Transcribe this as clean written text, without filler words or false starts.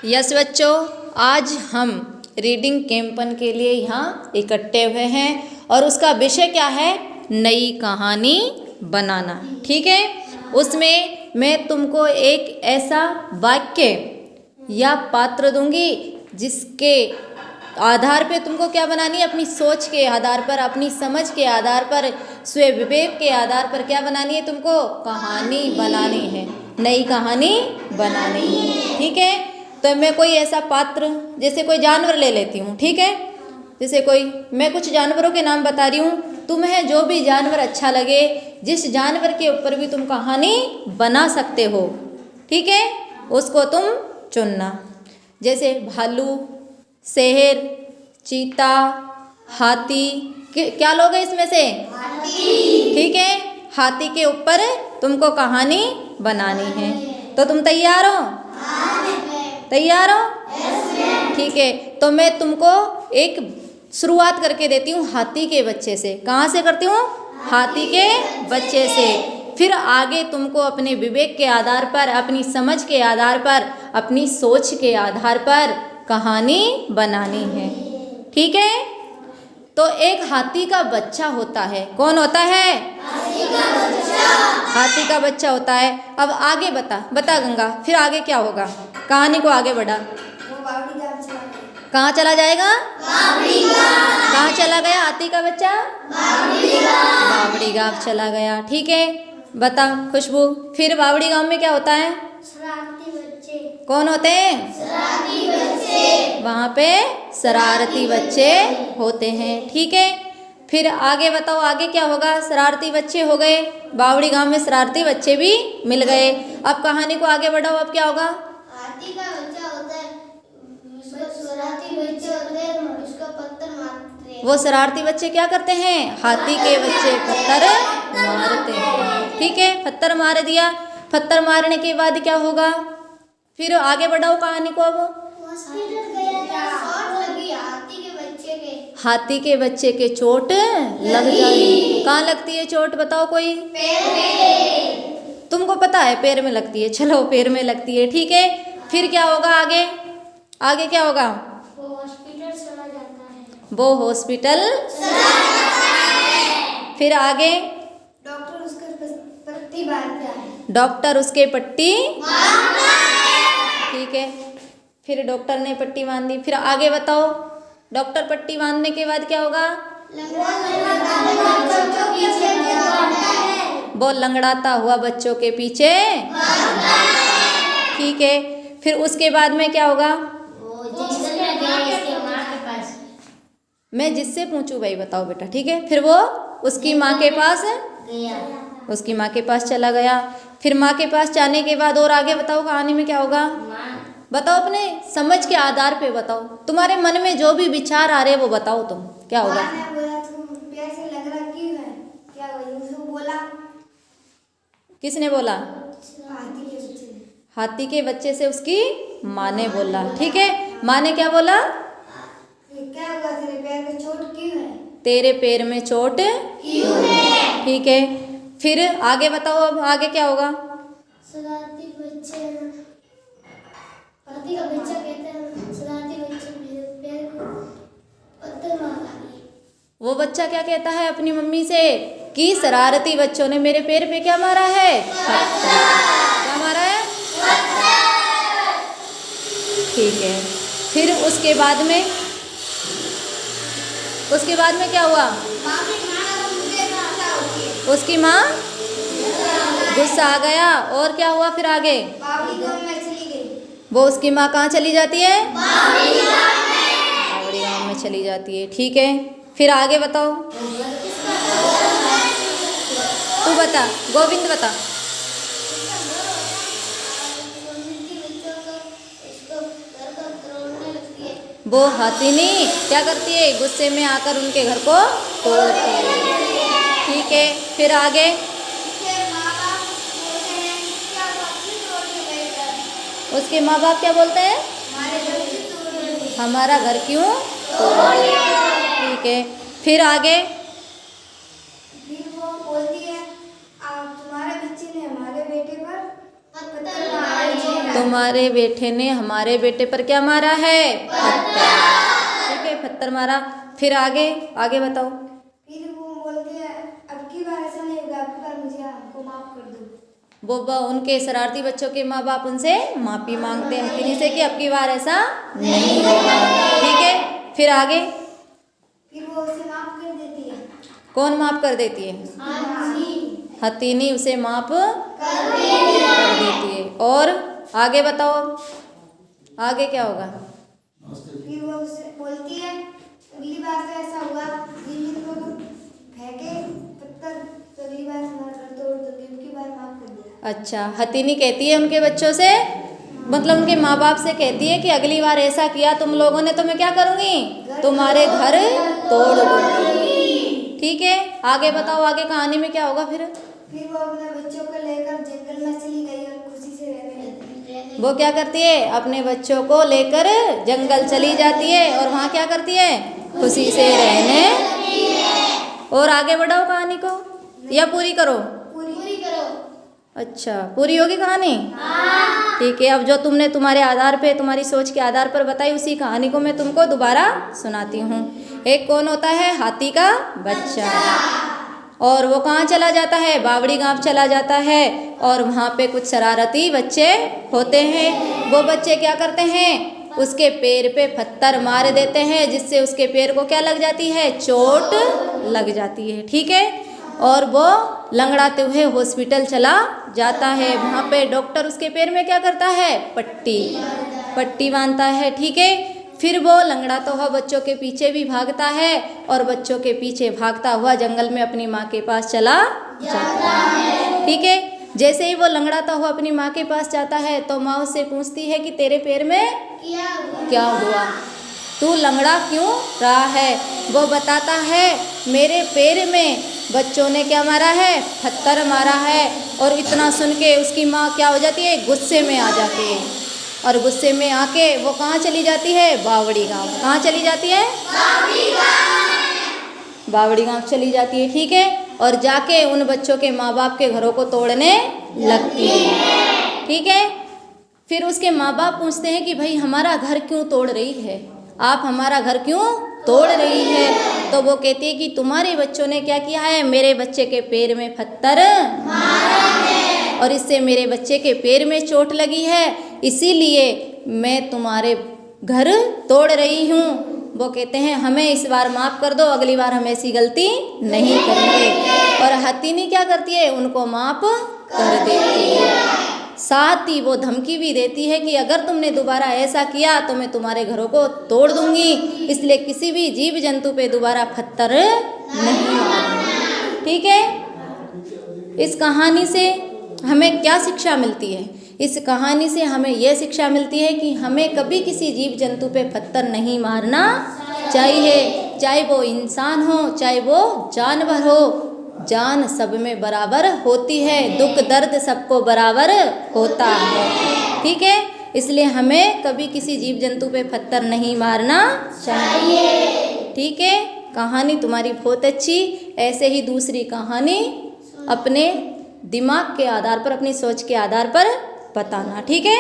Yes बच्चों, आज हम रीडिंग कैंपन के लिए यहाँ इकट्ठे हुए हैं और उसका विषय क्या है? नई कहानी बनाना। ठीक है, उसमें मैं तुमको एक ऐसा वाक्य या पात्र दूंगी जिसके आधार पे तुमको क्या बनानी है? अपनी सोच के आधार पर, अपनी समझ के आधार पर, स्वयं विवेक के आधार पर क्या बनानी है? तुमको कहानी बनानी है, नई कहानी बनानी है। ठीक है, तो मैं कोई ऐसा पात्र, जैसे कोई जानवर ले लेती हूँ। ठीक है, जैसे मैं कुछ जानवरों के नाम बता रही हूँ, तुम्हें जो भी जानवर अच्छा लगे, जिस जानवर के ऊपर भी तुम कहानी बना सकते हो, ठीक है, उसको तुम चुनना। जैसे भालू, शेर, चीता, हाथी, क्या लोग हैं इसमें से? हाथी। ठीक है, हाथी के ऊपर तुमको कहानी बनानी है, तो तुम तैयार हो? तैयार हो? ठीक है, तो मैं तुमको एक शुरुआत करके देती हूँ हाथी के बच्चे से। कहाँ से करती हूँ? हाथी के बच्चे से। फिर आगे तुमको अपने विवेक के आधार पर, अपनी समझ के आधार पर, अपनी सोच के आधार पर कहानी बनानी है। ठीक है, तो एक हाथी का बच्चा होता है। कौन होता है? हाथी का बच्चा। हाथी का बच्चा होता है। अब आगे बता गंगा, फिर आगे क्या होगा? कहानी को आगे बढ़ा। कहाँ चला जाएगा? कहाँ चला गया हाथी का बच्चा? बावड़ी गांव चला गया। ठीक है, बता खुशबू, फिर बावड़ी गांव में क्या होता है? शरारती बच्चे। कौन होते हैं? शरारती बच्चे। वहाँ पे शरारती बच्चे होते हैं। ठीक है, फिर आगे बताओ, आगे क्या होगा? शरारती बच्चे हो गए, बावड़ी गांव में शरारती बच्चे भी मिल गए। अब कहानी को आगे बढ़ाओ, अब क्या होगा? हाथी का बच्चा होता है, शरारती बच्चे होते हैं, उसका पत्थर मारते हैं। वो शरारती बच्चे क्या करते हैं? हाथी के बच्चे पत्थर मारते हैं। ठीक है, पत्थर मार दिया। पत्थर मारने के बाद क्या होगा? फिर आगे बढ़ाओ कहानी को। अब हॉस्पिटल गया था, चोट लगी हाथी के बच्चे के। हाथी के बच्चे के चोट लग जाए। कहाँ लगती है चोट? बताओ कोई। पैर में। तुमको पता है पैर में लगती है, चलो पैर में लगती है। ठीक है, फिर क्या होगा आगे? आगे क्या होगा? वो हॉस्पिटल चला जाता है। वो हॉस्पिटल चला जाता है। फिर आगे? डॉक्टर उसका पट्टी बांधता है। डॉक्टर उसके पट्टी बांधता है। ठीक है, फिर डॉक्टर ने पट्टी बांध दी। फिर आगे बताओ, डॉक्टर पट्टी बांधने के बाद क्या होगा? वो लंगड़ाता हुआ बच्चों के पीछे। ठीक है, फिर उसके बाद में क्या होगा? मैं जिससे पूछूं भाई बताओ बेटा। ठीक है, फिर वो उसकी माँ के पास गया, उसकी माँ के पास चला गया। फिर माँ के पास जाने के बाद और आगे बताओ कहानी में क्या होगा? बताओ, अपने समझ के आधार पे बताओ, तुम्हारे मन में जो भी विचार आ रहे वो बताओ, तुम क्या होगा? किसने बोला? हाथी के बच्चे से उसकी माँ ने बोला। ठीक है, माँ ने क्या बोला? क्या हुआ, तेरे पैर में चोट क्यों है? तेरे पैर में चोट क्यों है? ठीक है, फिर आगे बताओ, अब आगे क्या होगा? शरारती बच्चे, हाथी का बच्चा कहता है, शरारती बच्चे मेरे पैर को पत्थर मारा। वो बच्चा क्या कहता है अपनी मम्मी से कि शरारती बच्चों ने मेरे पैर पे क्या मारा है? क्या मारा है? ठीक है, फिर उसके बाद में क्या हुआ? उसकी माँ गुस्सा आ गया, और क्या हुआ फिर आगे? वो उसकी माँ कहाँ चली जाती है? बावड़ी गांव में चली जाती है। ठीक है, फिर आगे बताओ, तू बता, गोविंद बता। वो हथिनी क्या करती है? गुस्से में आकर उनके घर को तोड़ती है। ठीक है, फिर आगे? उसके माँ बाप क्या बोलते हैं? हमारा घर क्यों तोड़ा? ठीक है, फिर आगे? फिर वो बोलती है, तुम्हारे बच्चे ने हमारे बेटे पर पत्थर मारा, तुम्हारे बेटे ने हमारे बेटे पर क्या मारा है? पत्थर। ठीक है, पत्थर मारा। फिर आगे आगे बताओ। फिर वो बोलते हैं अब की बार ऐसा नहीं होगा, अब की बार मुझे हमको माफ कर दो। वो उनके शरारती बच्चों के माँ बाप उनसे माफी मांगते हैं हथिनी से कि अब की बार ऐसा नहीं होगा। ठीक है, फिर आगे। फिर वो उसे माफ कर देती है। कौन माफ कर देती है? हथिनी उसे माफ कर देती है। और आगे बताओ, आगे क्या होगा? फिर वो उसे बोलती है अगली बार से ऐसा हुआ जिन को तुम फेंके पत्थर तो अगली बार तुम्हारा घर तोड़ दूंगी, अब की बार माफ कर दिया। अच्छा, हथिनी कहती है उनके बच्चों से, मतलब उनके माँ बाप से कहती है कि अगली बार ऐसा किया तुम लोगों ने तो मैं क्या करूँगी? तुम्हारे घर तोड़ दूंगी। ठीक है, आगे बताओ, आगे कहानी में क्या होगा फिर? फिर वो अपने बच्चों को लेकर जंगल में चली गई और खुशी से रहने लगी। वो क्या करती है? अपने बच्चों को लेकर जंगल चली जाती है और वहाँ क्या करती है? खुशी से रहने। और आगे बढ़ाओ कहानी को या पूरी करो? पूरी करो। अच्छा, पूरी होगी कहानी? ठीक है, अब जो तुमने तुम्हारे आधार पे, तुम्हारी सोच के आधार पर बताई, उसी कहानी को मैं तुमको दोबारा सुनाती हूँ। एक कौन होता है? हाथी का बच्चा। और वो कहाँ चला जाता है? बावड़ी गांव चला जाता है। और वहाँ पे कुछ शरारती बच्चे होते हैं। वो बच्चे क्या करते हैं? उसके पैर पे पत्थर मार देते हैं, जिससे उसके पैर को क्या लग जाती है? चोट लग जाती है। ठीक है, और वो लंगड़ाते हुए हॉस्पिटल चला जाता है। वहाँ पे डॉक्टर उसके पैर में क्या करता है? पट्टी बांधता है। ठीक है, फिर वो लंगड़ाता हुआ बच्चों के पीछे भी भागता है और बच्चों के पीछे भागता हुआ जंगल में अपनी माँ के पास चला जाता है। ठीक है, जैसे ही वो लंगड़ाता हुआ अपनी माँ के पास जाता है तो माँ उससे पूछती है कि तेरे पैर में क्या हुआ? तू लंगड़ा क्यों रहा है? वो बताता है मेरे पैर में बच्चों ने क्या मारा है? पत्थर मारा है। और इतना सुन के उसकी माँ क्या हो जाती है? गुस्से में आ जाती है। और गुस्से में आके वो कहाँ चली जाती है? बावड़ी गांव। कहाँ चली जाती है? बावड़ी गांव चली जाती है। ठीक है, और जाके उन बच्चों के माँ बाप के घरों को तोड़ने लगती है। ठीक है, फिर उसके माँ बाप पूछते हैं कि भाई हमारा घर क्यों तोड़ रही है? आप हमारा घर क्यों तोड़ रही है? तो वो कहती है कि तुम्हारे बच्चों ने क्या किया है? मेरे बच्चे के पैर में पत्थर मारा है और इससे मेरे बच्चे के पैर में चोट लगी है, इसीलिए मैं तुम्हारे घर तोड़ रही हूँ। वो कहते हैं हमें इस बार माफ़ कर दो, अगली बार हम ऐसी गलती नहीं करेंगे। और हथिनी क्या करती है? उनको माफ़ कर देती है। साथ ही वो धमकी भी देती है कि अगर तुमने दोबारा ऐसा किया तो मैं तुम्हारे घरों को तोड़ दूंगी, इसलिए किसी भी जीव जंतु पे दोबारा पत्थर नहीं मारूंगी। ठीक है, इस कहानी से हमें क्या शिक्षा मिलती है? इस कहानी से हमें यह शिक्षा मिलती है कि हमें कभी किसी जीव जंतु पे पत्थर नहीं मारना चाहिए, चाहे वो इंसान हो चाहे वो जानवर हो। जान सब में बराबर होती है, दुख दर्द सबको बराबर होता है। ठीक है, इसलिए हमें कभी किसी जीव जंतु पे पत्थर नहीं मारना चाहिए। ठीक है, कहानी तुम्हारी बहुत अच्छी। ऐसे ही दूसरी कहानी अपने दिमाग के आधार पर, अपनी सोच के आधार पर बताना। ठीक है।